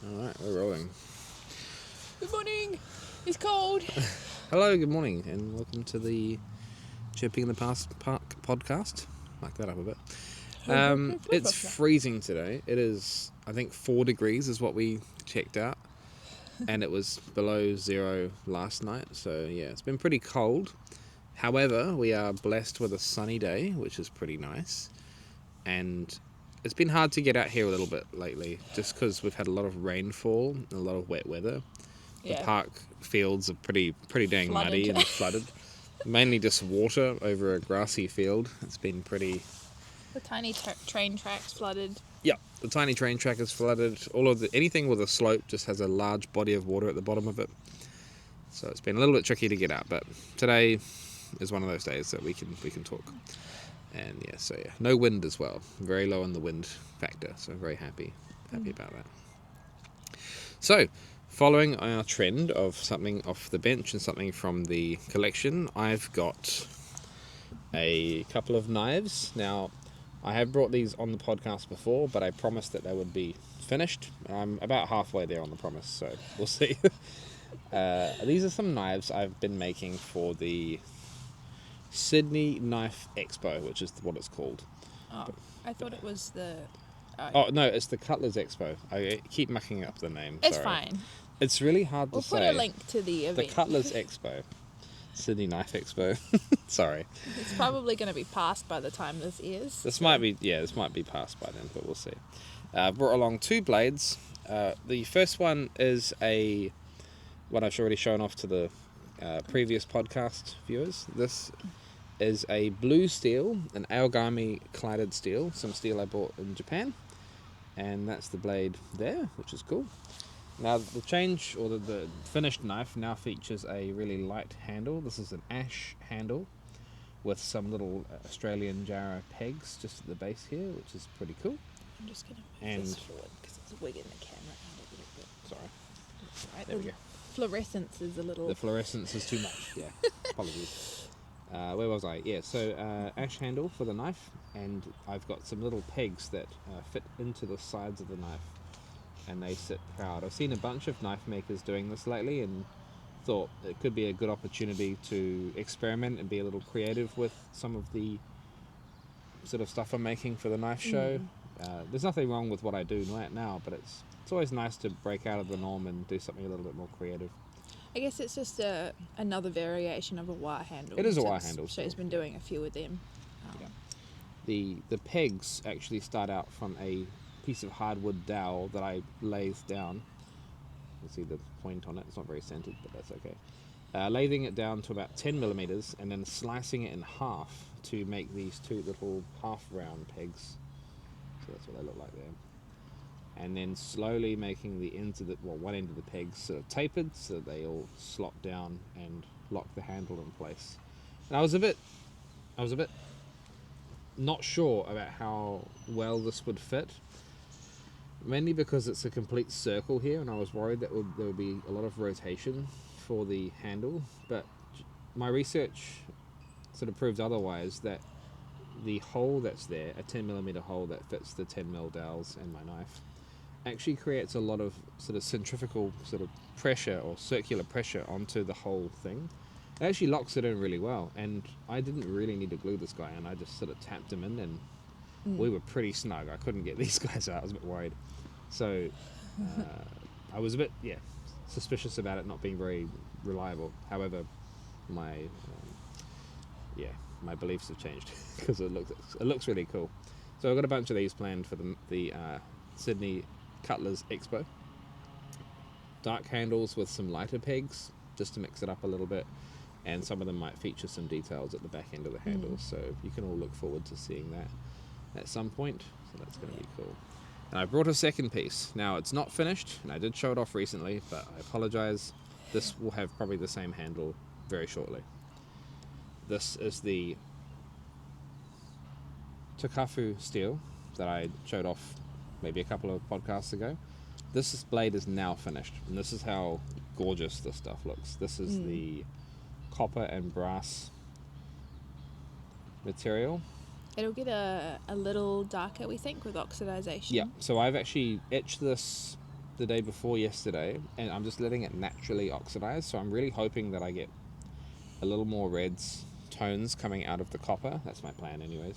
Alright, we're rolling. Good morning. It's cold. Hello, good morning, and welcome to the Chirping in the Park podcast. Mark that up a bit. It's freezing today. It is, I think, 4 degrees is what we checked out, and it was below zero last night, so yeah, it's been pretty cold. However, we are blessed with a sunny day, which is pretty nice, and it's been hard to get out here a little bit lately, just because we've had a lot of rainfall and a lot of wet weather. The park fields are pretty dang muddy and flooded. Mainly just water over a grassy field. It's been pretty... The tiny train tracks flooded. Yeah, the tiny train track is flooded. Anything with a slope just has a large body of water at the bottom of it. So it's been a little bit tricky to get out, but today is one of those days that we can talk. And yeah, no wind as well. Very low on the wind factor, so I'm very happy about that. So, following our trend of something off the bench and something from the collection, I've got a couple of knives. Now, I have brought these on the podcast before, but I promised that they would be finished. I'm about halfway there on the promise, so we'll see. These are some knives I've been making for the Sydney Knife Expo, which is what it's called. Oh, I thought it was the... Oh, no, it's the Cutlers Expo. I keep mucking up the name. It's sorry. fine. It's really hard to say. We'll put a link to the event. The Cutlers Expo. Sydney Knife Expo. Sorry. It's probably going to be past by the time this airs. This might be past by then, but we'll see. I've brought along 2 blades. The first one is one I've already shown off to the previous podcast viewers. This is a blue steel, an Aogami collided steel, some steel I bought in Japan. And that's the blade there, which is cool. Now the finished knife now features a really light handle. This is an ash handle with some little Australian Jarrah pegs just at the base here, which is pretty cool. I'm just going to move this forward because it's wigging the camera out a little bit. Sorry. Right, there we go. Fluorescence is a little... The fluorescence is too much, yeah. Apologies. Where was I? Yeah, so ash handle for the knife, and I've got some little pegs that fit into the sides of the knife, and they sit proud. I've seen a bunch of knife makers doing this lately, and thought it could be a good opportunity to experiment and be a little creative with some of the sort of stuff I'm making for the knife show. There's nothing wrong with what I do right now, but it's always nice to break out of the norm and do something a little bit more creative. I guess it's just another variation of a wire handle. It is a wire handle. She's been doing a few of them. The pegs actually start out from a piece of hardwood dowel that I lathe down. You can see the point on it. It's not very centered, but that's okay. Lathing it down to about 10 millimeters and then slicing it in half to make these 2 little half-round pegs. So that's what they look like there. And then slowly making the ends of one end of the pegs sort of tapered so that they all slot down and lock the handle in place. And I was a bit not sure about how well this would fit, mainly because it's a complete circle here, and I was worried that there would be a lot of rotation for the handle, but my research sort of proved otherwise, that the hole that's there, a 10mm hole that fits the 10mm dowels and my knife, actually creates a lot of sort of centrifugal sort of pressure or circular pressure onto the whole thing. It actually locks it in really well, and I didn't really need to glue this guy in. I just sort of tapped him in, and we were pretty snug. I couldn't get these guys out. I was a bit worried. So I was a bit suspicious about it not being very reliable. However, my beliefs have changed because it looks really cool. So I've got a bunch of these planned for the Sydney Cutlers Expo. Dark handles with some lighter pegs just to mix it up a little bit, and some of them might feature some details at the back end of the handles, so you can all look forward to seeing that at some point. So that's going to be cool. And I brought a second piece. Now it's not finished, and I did show it off recently, but I apologize. This will have probably the same handle very shortly. This is the Tokafu steel that I showed off maybe a couple of podcasts ago. This blade is now finished, and this is how gorgeous this stuff looks. This is the copper and brass material. It'll get a little darker, we think, with oxidization. Yeah, so I've actually etched this the day before yesterday, and I'm just letting it naturally oxidize. So I'm really hoping that I get a little more reds tones coming out of the copper. That's my plan, anyways.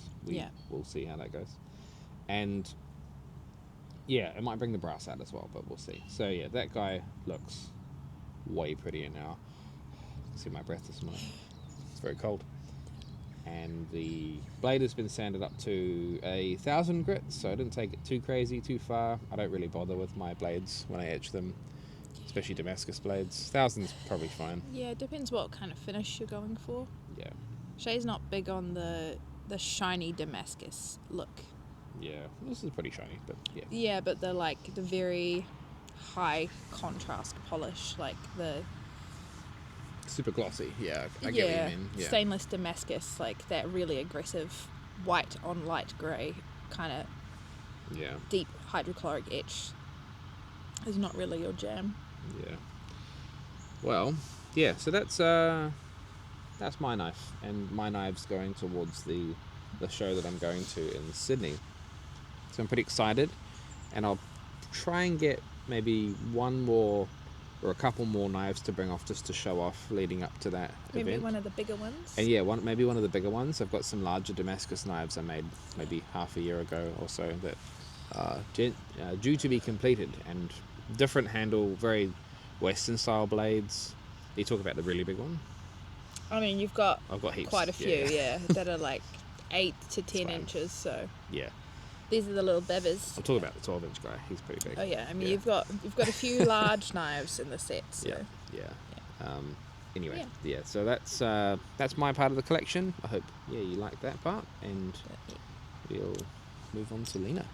We'll see how that goes. And yeah, it might bring the brass out as well, but we'll see. So yeah, that guy looks way prettier now. You can see my breath this morning. It's very cold. And the blade has been sanded up to 1,000 grit, so I didn't take it too crazy, too far. I don't really bother with my blades when I etch them, especially Damascus blades. 1,000's probably fine. Yeah, it depends what kind of finish you're going for. Yeah. Shay's not big on the shiny Damascus look. Yeah, this is pretty shiny, but yeah. Yeah, but the very high contrast polish, like the Super glossy, yeah, I get what you mean. Yeah. Stainless Damascus, like that really aggressive white on light grey kind of deep hydrochloric etch is not really your jam. Yeah. Well, yeah, so that's my knife, and my knife's going towards the show that I'm going to in Sydney. So I'm pretty excited, and I'll try and get maybe one more or a couple more knives to bring off just to show off leading up to that event. Maybe one of the bigger ones? And yeah, maybe one of the bigger ones. I've got some larger Damascus knives I made maybe half a year ago or so that are due to be completed, and different handle, very Western style blades. You talk about the really big one? I mean, I've got heaps. Quite a few, that are like 8 to 10 inches, so... Yeah. These are the little bevers. I'm talking about the 12-inch guy. He's pretty big. Oh yeah, I mean you've got a few large knives in the set. So. Yeah. Anyway, so that's my part of the collection. I hope you like that part, and we'll move on to Lena.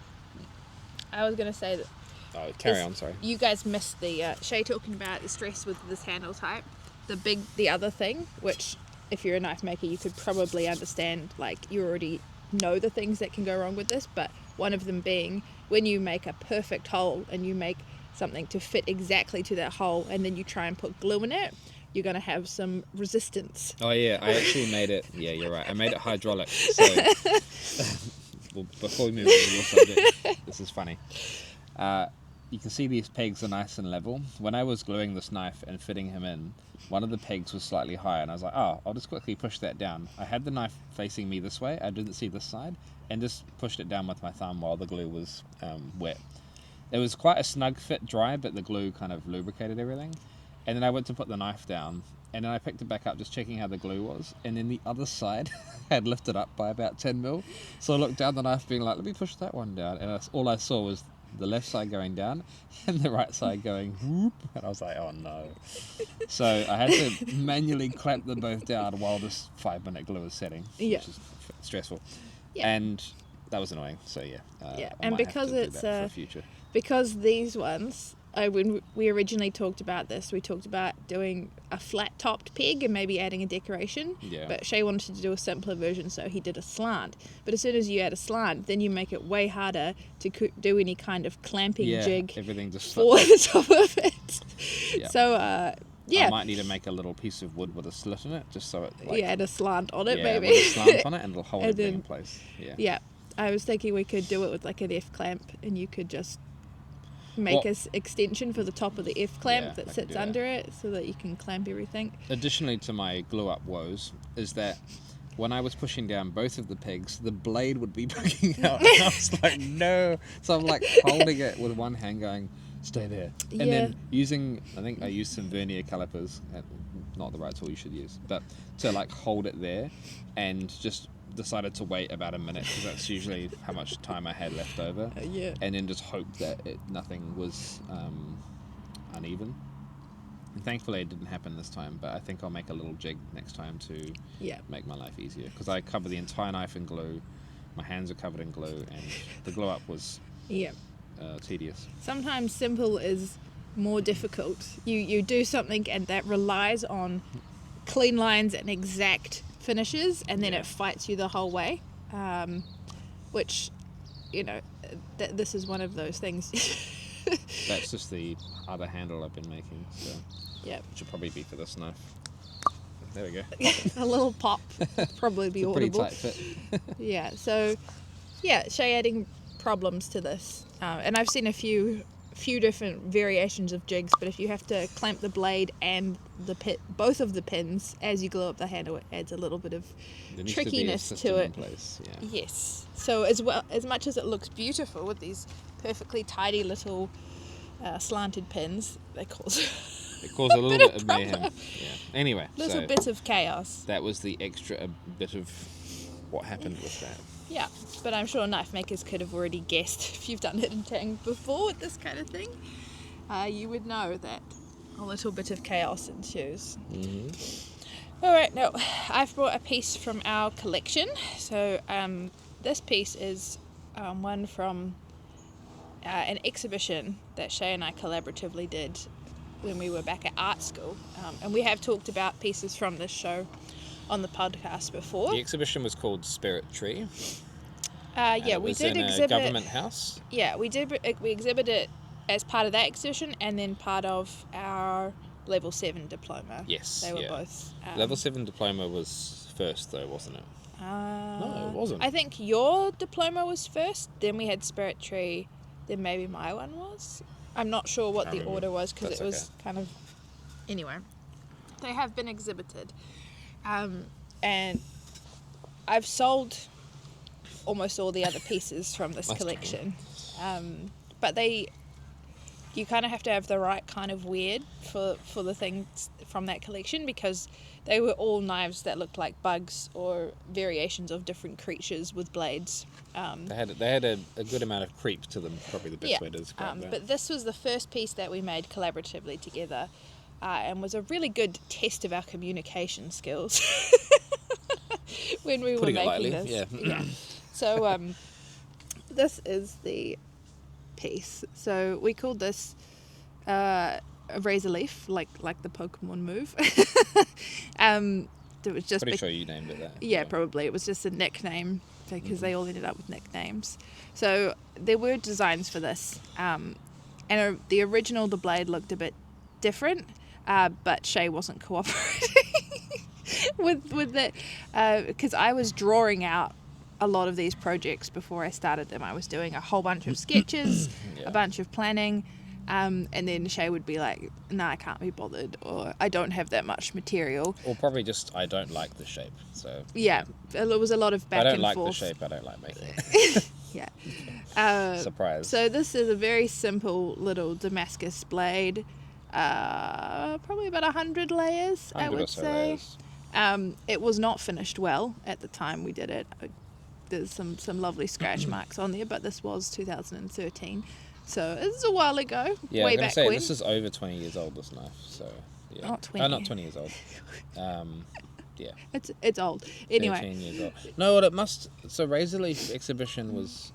I was gonna say that. Oh, carry on. Sorry. You guys missed the Shay talking about the stress with this handle type. The other thing, which if you're a knife maker, you could probably understand. Like you already know the things that can go wrong with this, but one of them being when you make a perfect hole and you make something to fit exactly to that hole and then you try and put glue in it, you're going to have some resistance. Oh yeah, I actually made it. Yeah, you're right. I made it hydraulic. So well, before we move on to your subject, this is funny. You can see these pegs are nice and level. When I was gluing this knife and fitting him in, one of the pegs was slightly higher, and I was like, oh, I'll just quickly push that down. I had the knife facing me this way, I didn't see this side, and just pushed it down with my thumb while the glue was wet. It was quite a snug fit dry, but the glue kind of lubricated everything. And then I went to put the knife down, and then I picked it back up just checking how the glue was, and then the other side had lifted up by about 10 mil. So I looked down the knife being like, let me push that one down, and all I saw was the left side going down and the right side going whoop, and I was like, oh no. So I had to manually clamp them both down while this 5-minute glue was setting, which is stressful. And that was annoying. So and because it's because these ones, when we originally talked about this, we talked about doing a flat-topped peg and maybe adding a decoration. Yeah. But Shay wanted to do a simpler version, so he did a slant. But as soon as you add a slant, then you make it way harder to do any kind of clamping jig everything just for the top of it. Yeah. So, I might need to make a little piece of wood with a slit in it, just so it add a slant on it, maybe. With a slant on it, and it'll hold everything in place. Yeah. I was thinking we could do it with like an F clamp, and you could just make an extension for the top of the F clamp that sits under it so that you can clamp everything. Additionally to my glue up woes is that when I was pushing down both of the pegs, the blade would be poking out, and I was like, no. So I'm like holding it with one hand going, stay there. And then I think I used some vernier calipers, not the right tool you should use, but to like hold it there, and just decided to wait about a minute because that's usually how much time I had left over, and then just hope that nothing was uneven. And thankfully it didn't happen this time, but I think I'll make a little jig next time to make my life easier, because I covered the entire knife in glue, my hands are covered in glue, and the glue up was tedious. Sometimes simple is more difficult. You do something and that relies on clean lines and exact finishes, and then it fights you the whole way, which this is one of those things. That's just the other handle I've been making, so which will probably be for this knife. There we go. A little pop, probably be audible. Pretty tight fit. So Shay adding problems to this, and I've seen a few few different variations of jigs, but if you have to clamp the blade and both of the pins as you glue up the handle, it adds a little bit of trickiness to it. In place. Yeah. Yes. So as much as it looks beautiful with these perfectly tidy little slanted pins, they cause It caused a little bit of mayhem. Yeah. Anyway, little bits of chaos. That was the extra bit of what happened with that. Yeah, but I'm sure knife makers could have already guessed, if you've done knitting before with this kind of thing, you would know that a little bit of chaos ensues. Mm-hmm. All right, now I've brought a piece from our collection. So this piece is one from an exhibition that Shay and I collaboratively did when we were back at art school, and we have talked about pieces from this show on the podcast before. The exhibition was called Spirit Tree. We did exhibit a government house. Yeah, we exhibited it as part of that exhibition and then part of our level 7 diploma. Yes, they were both. Level 7 diploma was first though, wasn't it? No, it wasn't. I think your diploma was first. Then we had Spirit Tree. Then maybe my one was. I'm not sure what the order was because it was kind of. Anyway, they have been exhibited. And I've sold almost all the other pieces from this collection. But you kind of have to have the right kind of weird for the things from that collection, because they were all knives that looked like bugs or variations of different creatures with blades. They had a good amount of creep to them, probably the best way to describe that. But this was the first piece that we made collaboratively together. And was a really good test of our communication skills when we were making this. Yeah. So this is the piece. So we called this a Razorleaf, like the Pokemon move. It was just pretty sure you named it that. Yeah, probably. It was just a nickname because they all ended up with nicknames. So there were designs for this, and the original, the blade looked a bit different. But Shay wasn't cooperating with it because I was drawing out a lot of these projects before I started them. I was doing a whole bunch of sketches, a bunch of planning, and then Shay would be like, "Nah, I can't be bothered," or "I don't have that much material," or probably just I don't like the shape. So yeah, it was a lot of back and forth. I don't like the shape. I don't like making it. Yeah. Surprise. So this is a very simple little Damascus blade. Probably about 100 layers, I would say. It was not finished well at the time we did it. There's some lovely scratch marks on there, but this was 2013, so it's a while ago. Yeah, way I'm gonna back say when. This is over 20 years old. This knife, so yeah. Not 20. Not 20 years old. Yeah. It's old. Anyway. 13 years old. No, what it must. So Razorleaf exhibition was.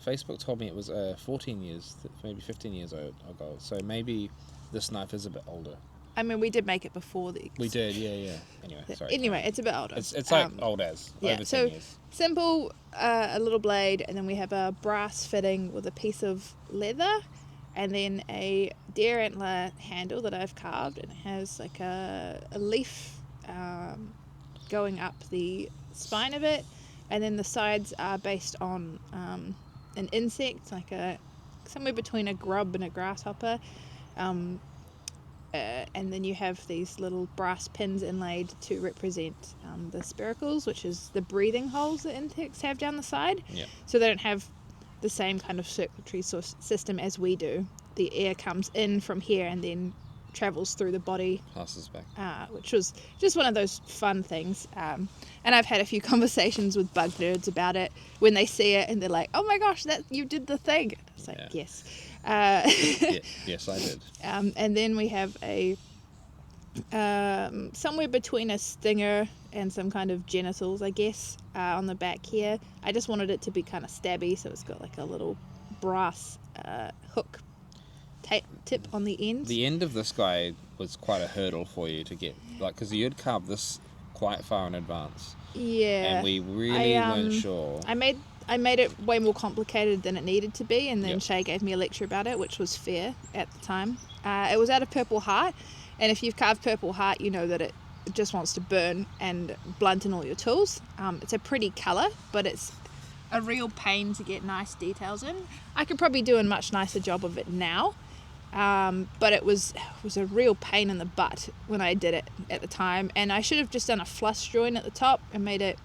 Facebook told me it was 14 years, maybe 15 years ago. So maybe this knife is a bit older. I mean, we did make it before the... We did, yeah. Anyway, it's a bit older. It's like old as, over 10 years. Simple, a little blade, and then we have a brass fitting with a piece of leather, and then a deer antler handle that I've carved, and it has like a leaf going up the spine of it, and then the sides are based on an insect, like somewhere between a grub and a grasshopper, and then you have these little brass pins inlaid to represent the spiracles, which is the breathing holes that insects have down the side. Yeah. So they don't have the same kind of circulatory system as we do. The air comes in from here and then travels through the body, passes back, which was just one of those fun things. And I've had a few conversations with bug nerds about it when they see it and they're like, "Oh my gosh, that you did the thing!" It's like, yes. Yes, I did. And then we have a somewhere between a stinger and some kind of genitals, I guess, on the back here. I just wanted it to be kind of stabby, so it's got like a little brass hook tip on the end. The end of this guy was quite a hurdle for you to get, like, because you had carved this quite far in advance. Yeah. And we really weren't sure. I made it way more complicated than it needed to be, and then Shay gave me a lecture about it, which was fair at the time. It was out of Purple Heart, and if you've carved Purple Heart, you know that it just wants to burn and blunt in all your tools. It's a pretty colour, but it's a real pain to get nice details in. I could probably do a much nicer job of it now, but it was a real pain in the butt when I did it at the time, and I should have just done a flush join at the top and made it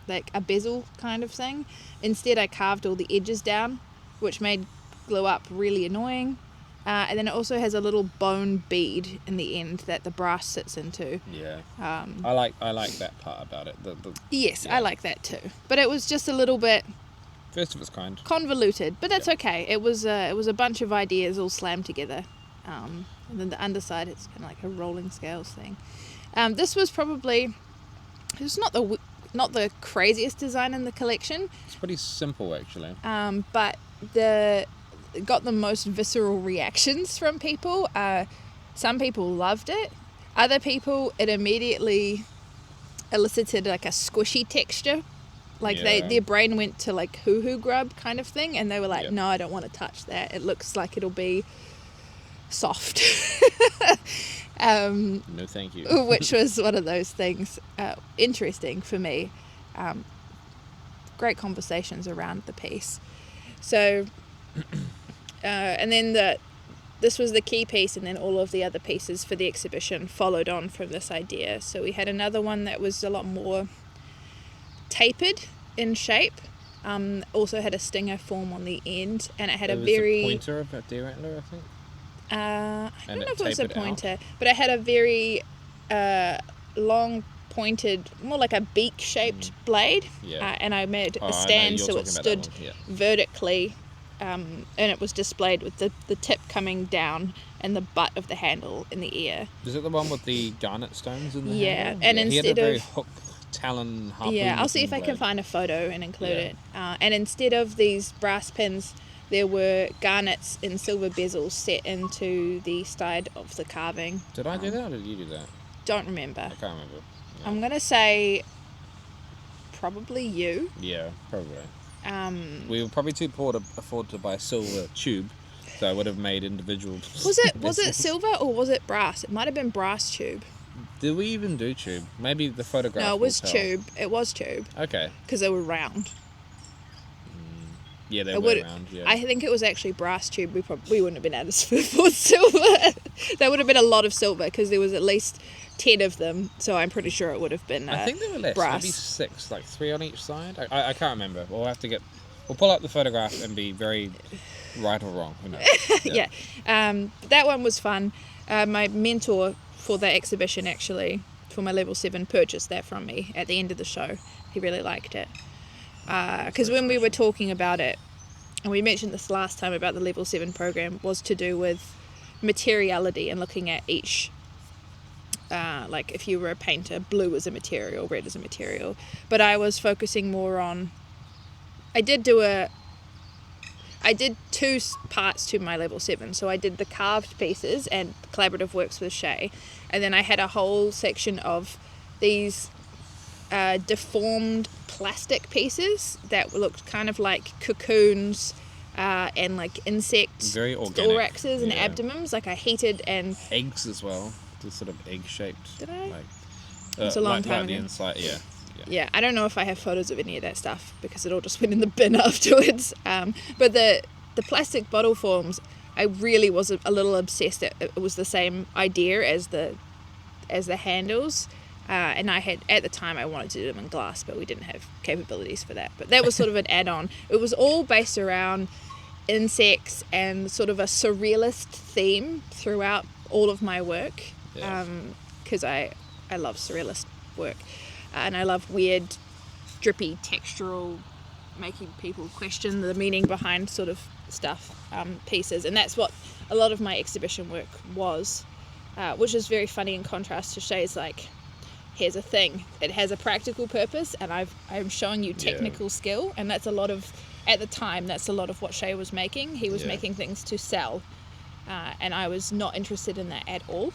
like a bezel kind of thing. Instead I carved all the edges down, which made glue up really annoying. And then it also has a little bone bead in the end that the brass sits into. Yeah. I like that part about it. Yes, yeah. I like that too. But it was just a little bit first of its kind. Convoluted, but that's okay. It was a bunch of ideas all slammed together. And then the underside, it's kind of like a rolling scales thing. This was probably, it's not the craziest design in the collection. It's pretty simple actually. But got the most visceral reactions from people. Some people loved it. Other people, it immediately elicited like a squishy texture. Like their brain went to like hoo-hoo grub kind of thing, and they were like, no, I don't want to touch that. It looks like it'll be soft. No, thank you. Which was one of those things interesting for me. Great conversations around the piece. So, and then this was the key piece, and then all of the other pieces for the exhibition followed on from this idea. So we had another one that was a lot more tapered in shape. Also had a stinger form on the end, and it had a pointer of a deer antler, I think. I don't know if it was a pointer, but it had a very long pointed, more like a beak shaped blade. And I made a stand so it stood vertically, and it was displayed with the tip coming down and the butt of the handle in the ear. Is it the one with the garnet stones in the handle? And instead he had a very hooked talon harpoon. I'll see if I can find a photo and include it. And instead of these brass pins, there were garnets in silver bezels set into the side of the carving. Did I do that or did you do that? Don't remember. I can't remember. Yeah. I'm going to say probably you. Yeah, probably. We were probably too poor to afford to buy a silver tube, so I would have made individual. Was it silver or was it brass? It might have been brass tube. Did we even do tube? Maybe the photograph. No, it was tube. It was tube. Okay. Because they were round. Yeah, they were round. Yeah. I think it was actually brass tube. We wouldn't have been able to afford silver. There would have been a lot of silver because there was at least 10 of them. So I'm pretty sure it would have been. I think there were less. Brass. Maybe 6, like 3 on each side. I can't remember. We'll pull up the photograph and be very right or wrong. Who knows? Yeah. That one was fun. My mentor for that exhibition, actually, for my level 7, purchased that from me at the end of the show. He really liked it. Because when we were talking about it, and we mentioned this last time about the level 7 program, was to do with materiality and looking at each, like if you were a painter, blue is a material, red is a material. But I was focusing more on, I did 2 parts to my level 7. So I did the carved pieces and collaborative works with Shay, and then I had a whole section of these deformed plastic pieces that looked kind of like cocoons and like insects, very organic, thoraxes and abdomens. Like I heated and eggs as well, the sort of egg shaped. Did I? Like, it's a long time the ago. inside, Yeah, I don't know if I have photos of any of that stuff because it all just went in the bin afterwards. But the plastic bottle forms, I really was a little obsessed. It was the same idea as the handles. And I had, at the time, I wanted to do them in glass, but we didn't have capabilities for that. But that was sort of an add-on. It was all based around insects and sort of a surrealist theme throughout all of my work. Because I love surrealist work. And I love weird, drippy, textural, making people question the meaning behind sort of stuff, pieces. And that's what a lot of my exhibition work was, which is very funny in contrast to Shay's, like, here's a thing. It has a practical purpose, and I'm showing you technical skill, and that's a lot of, at the time, that's a lot of what Shay was making. He was making things to sell, and I was not interested in that at all.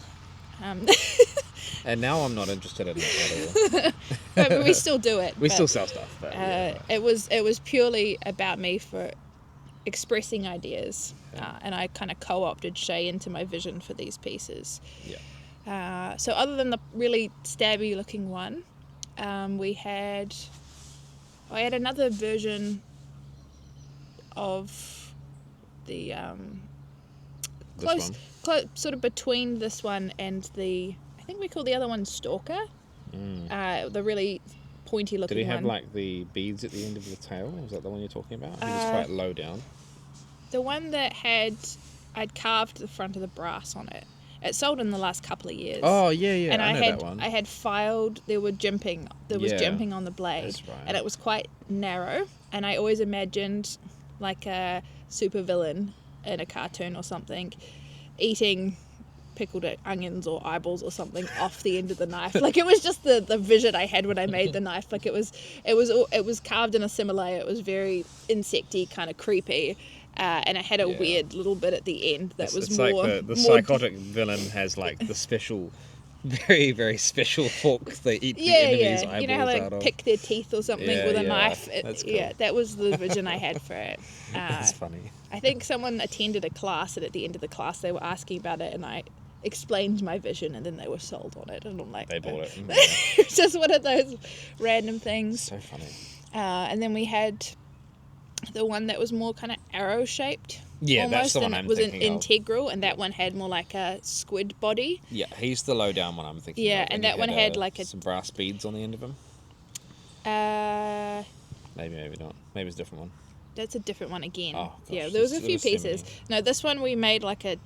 And now I'm not interested in that at all. But we still do it. We still sell stuff. But it was purely about me for expressing ideas, and I kind of co-opted Shay into my vision for these pieces. So other than the really stabby looking one, I had another version of the This close, sort of between this one and I think we call the other one Stalker. The really pointy looking Did he one. have like the beads at the end of the tail? Was that the one you're talking about? He was quite low down. The one that I'd carved the front of the brass on it. It sold in the last couple of years. Oh yeah, And I know had that one. I had filed. There was jimping on the blade, That's right. and it was quite narrow. And I always imagined like a supervillain in a cartoon or something, eating pickled onions or eyeballs or something off the end of the knife. Like it was just the vision I had when I made the knife. Like it was carved in a similar. It was very insecty, kind of creepy. And it had a weird little bit at the end that was it's more... like the psychotic villain has like the special, very, very special fork they eat the enemy's eyeballs You know how they out of. pick their teeth or something with a knife? That's cool. Yeah, that was the vision I had for it. That's funny. I think someone attended a class, and at the end of the class they were asking about it, and I explained my vision, and then they were sold on it, and I'm like... They bought it. It's just one of those random things. So funny. And then we had... the one that was more kind of arrow shaped. Yeah, almost, that's the one I'm thinking and it was an integral, and that one had more like a squid body. Yeah, he's the low down one I'm thinking of. Yeah, and that one had like some brass beads on the end of him. Maybe not. Maybe it's a different one. That's a different one again. Oh, gosh, yeah, there was a few so pieces. many. No, this one we made like a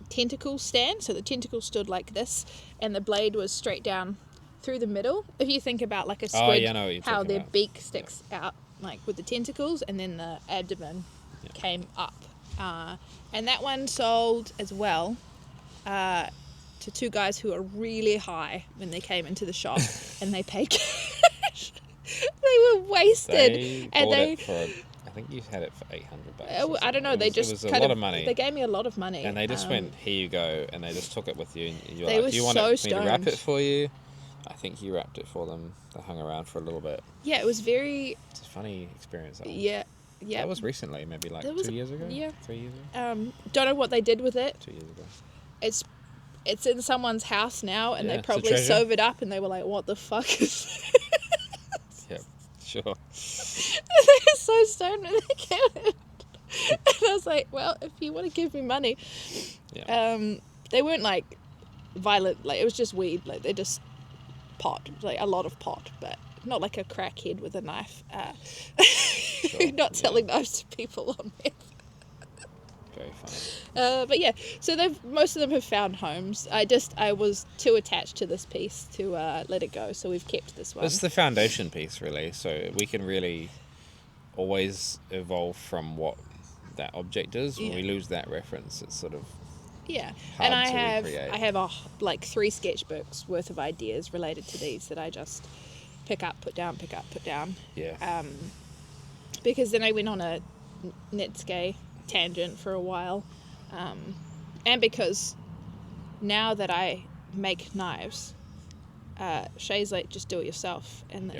tentacle stand, so the tentacle stood like this, and the blade was straight down through the middle. If you think about like a squid, I know what you're how talking their about. beak sticks out like with the tentacles, and then the abdomen came up. And that one sold as well to two guys who are really high when they came into the shop, and they paid cash. They were wasted. It for, I think you had it for $800. I don't know. They just it was kind a lot of money. They gave me a lot of money, And they just went, here you go, and they just took it with you. And you were They like, were do you want so me to wrap stoned. it for you? I think you wrapped it for them. They hung around for a little bit. Yeah, it was very... It's a funny experience. That one. Yeah. That was recently, maybe like 2 years ago? Yeah. 3 years ago? Don't know what they did with it. 2 years ago. It's in someone's house now, and Yeah, they it's a probably treasure. sewed it up, and they were like, what the fuck is this? Yeah, sure. They were so stoned when they came in. And I was like, well, if you want to give me money. Yeah. They weren't like violent, like it was just weed, like they just pot, like a lot of pot, but not like a crackhead with a knife. Not selling knives to people on meth. Very funny. But yeah, so most of them have found homes. I was too attached to this piece to let it go, so we've kept this one. It's the foundation piece, really, so we can really always evolve from what that object is. When we lose that reference, it's sort of yeah. hard And I to recreate. have like 3 sketchbooks worth of ideas related to these that I just pick up, put down, pick up, put down. Yeah. Because then I went on a Netscape tangent for a while, and because now that I make knives, Shay's like, just do it yourself, and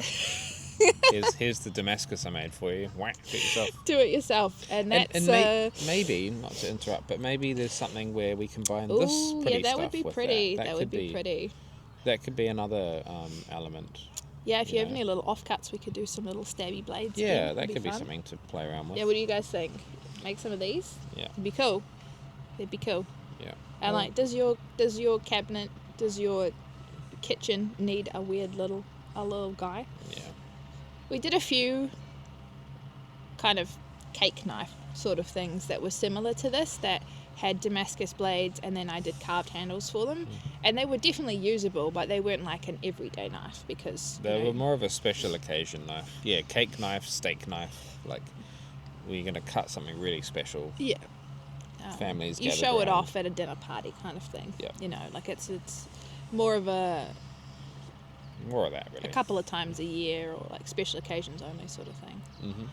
Here's the Damascus I made for you. Whack, do it yourself. do it yourself, and that's maybe, not to interrupt, but maybe there's something where we combine ooh, this pretty yeah, that stuff would be with pretty. That That could would be pretty. That could be another element. Yeah, if you have know. any little offcuts, we could do some little stabby blades. Yeah, again. that It'd could be fun. something to play around with. Yeah, what do you guys think? Make some of these? Yeah. It'd be cool. It'd be cool. Yeah. And like, does your cabinet, does your kitchen need a little guy? Yeah. We did a few kind of cake knife sort of things that were similar to this that had Damascus blades, and then I did carved handles for them, and they were definitely usable, but they weren't like an everyday knife because They were more of a special occasion knife. Yeah, cake knife, steak knife. Like, we're going to cut something really special. yeah. Families You gathered show it around. off at a dinner party kind of thing. Yeah. You know, like it's more of a More of that, really. couple of times a year or like special occasions only sort of thing. Mm-hmm.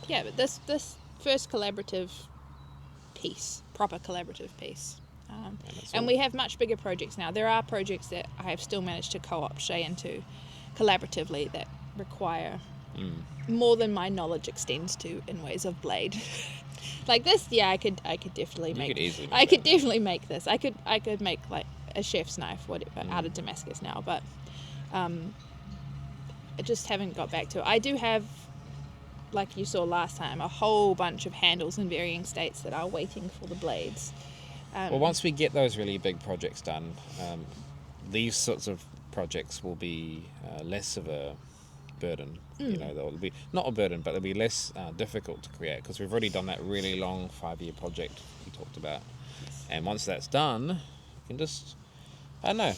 Yeah, but this first collaborative piece, proper collaborative piece. And we have much bigger projects now. There are projects that I have still managed to co-opt Shay into collaboratively that require more than my knowledge extends to in ways of blade. Like this, yeah, I could definitely make. could easily make I could that. definitely make this. I could make like a chef's knife, whatever, out of Damascus now, but I just haven't got back to it. I do have like you saw last time, a whole bunch of handles in varying states that are waiting for the blades. Well, once we get those really big projects done, these sorts of projects will be less of a burden. You know, they'll be not a burden, but they'll be less difficult to create because we've already done that really long 5-year project we talked about. And once that's done, you can just, I don't know,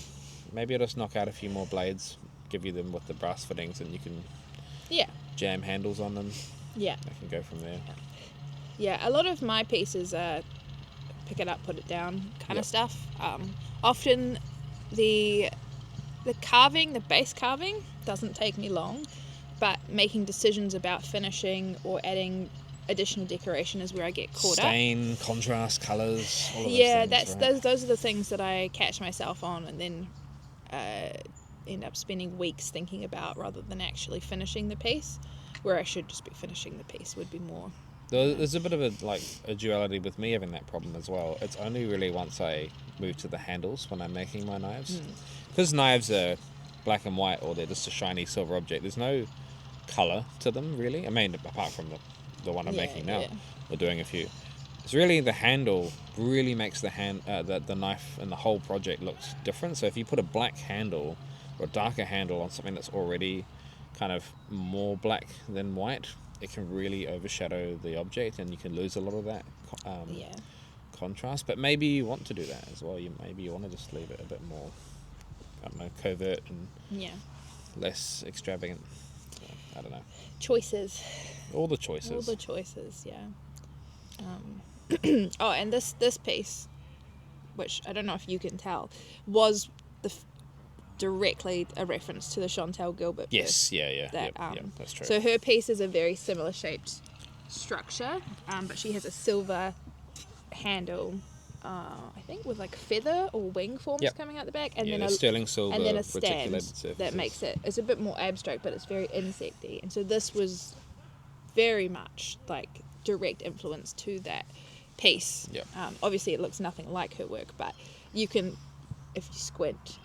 maybe I'll just knock out a few more blades, give you them with the brass fittings, and you can jam handles on them. Yeah. I can go from there. Yeah, a lot of my pieces are pick it up, put it down kind of stuff. Often the carving, the base carving, doesn't take me long, but making decisions about finishing or adding additional decoration is where I get caught up. Stain, contrast, colours, all of those Yeah, things, right? those are the things that I catch myself on and then end up spending weeks thinking about rather than actually finishing the piece, where I should just be finishing the piece would be more. There's a bit of a duality with me having that problem as well. It's only really once I move to the handles when I'm making my knives. Because knives are black and white or they're just a shiny silver object, there's no colour to them really. I mean, apart from the one I'm making now, or doing a few. It's really the handle really makes the knife and the whole project looks different. So if you put a black handle or a darker handle on something that's already kind of more black than white, it can really overshadow the object and you can lose a lot of that contrast. But maybe you want to do that as well. Maybe you want to just leave it a bit more, I don't know, covert and less extravagant. So, I don't know. Choices. All the choices. Oh, and this piece, which I don't know if you can tell, was directly a reference to the Chantal Gilbert Yes, piece. Yeah, that's true. So her piece is a very similar shaped structure, but she has a silver handle, I think with like feather or wing forms coming out the back, and then a sterling silver, and then a stand reticulated that makes it's a bit more abstract, but it's very insecty. And so this was very much like direct influence to that piece. Obviously it looks nothing like her work, but you can, if you squint,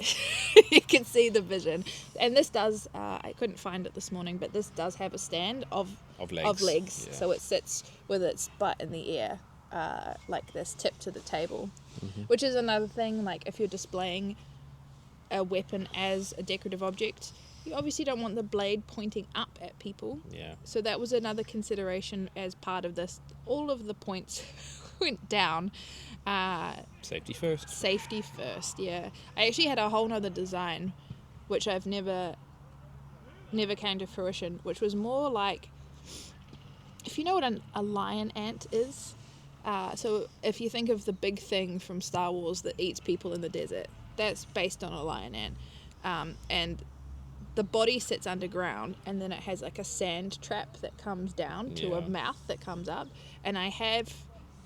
you can see the vision. And this does, I couldn't find it this morning, but this does have a stand of legs. Yeah. So it sits with its butt in the air, like this, tipped to the table, which is another thing. Like if you're displaying a weapon as a decorative object, you obviously don't want the blade pointing up at people. Yeah. So that was another consideration as part of this. All of the points went down. Safety first, yeah. I actually had a whole nother design, which I've never came to fruition, which was more like, if you know what a lion ant is, so if you think of the big thing from Star Wars that eats people in the desert, that's based on a lion ant, and the body sits underground, and then it has like a sand trap that comes down to a mouth that comes up, and I have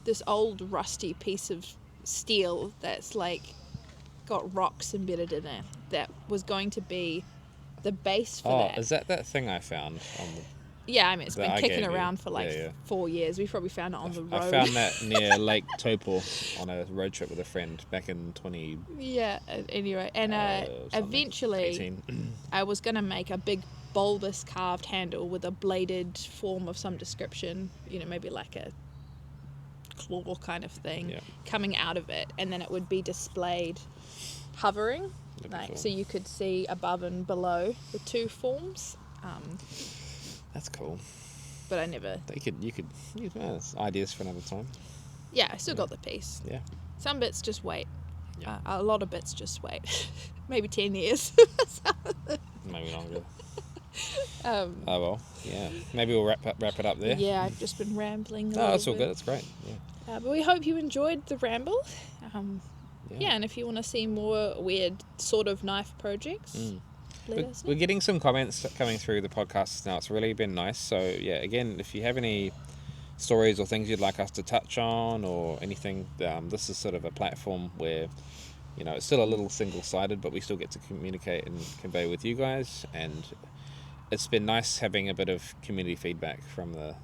this old rusty piece of steel that's like got rocks embedded in it that was going to be the base for that. Is that thing I found on the... Yeah, I mean, it's been kicking around for like 4 years. We probably found it on the road. I found that near Lake Taupo on a road trip with a friend back in 20... Yeah, anyway. And eventually 18. I was going to make a big bulbous carved handle with a bladed form of some description, you know, maybe like a claw kind of thing coming out of it, and then it would be displayed hovering, like so you could see above and below the two forms. That's cool. But I never... You could that's ideas for another time. Yeah, I still got the piece. Yeah. Some bits just wait. A lot of bits just wait. Maybe 10 years. Maybe longer. Oh well, yeah. Maybe we'll wrap it up there. Yeah, I've just been rambling. That's all good. That's great. Yeah. But we hope you enjoyed the ramble. And if you want to see more weird sort of knife projects, let us know. We're getting some comments coming through the podcast now. It's really been nice. So yeah, again, if you have any stories or things you'd like us to touch on or anything, this is sort of a platform where, you know, it's still a little single-sided, but we still get to communicate and convey with you guys, and it's been nice having a bit of community feedback from the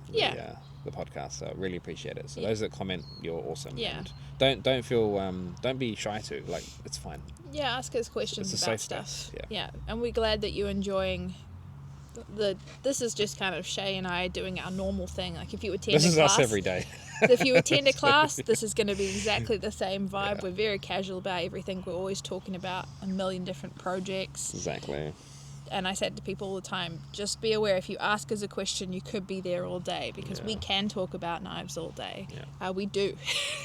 podcast. So I really appreciate it. So those that comment, you're awesome. Yeah. And don't feel don't be shy to, like, it's fine. Yeah, ask us questions It's a about safe stuff. space. Yeah. And we're glad that you're enjoying this is just kind of Shay and I doing our normal thing. Like if you attend This a is class, us every day. if you attend a class, this is going to be exactly the same vibe. Yeah. We're very casual about everything. We're always talking about a million different projects. Exactly. And I said to people all the time, just be aware, if you ask us a question, you could be there all day, because we can talk about knives all day. Yeah. We do.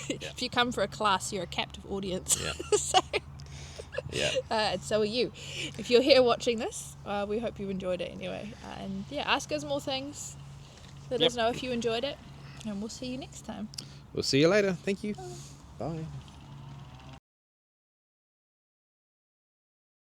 If you come for a class, you're a captive audience. Yeah. So, and so are you. If you're here watching this, we hope you enjoyed it anyway. And ask us more things. Let us know if you enjoyed it. And we'll see you next time. We'll see you later. Thank you. Bye.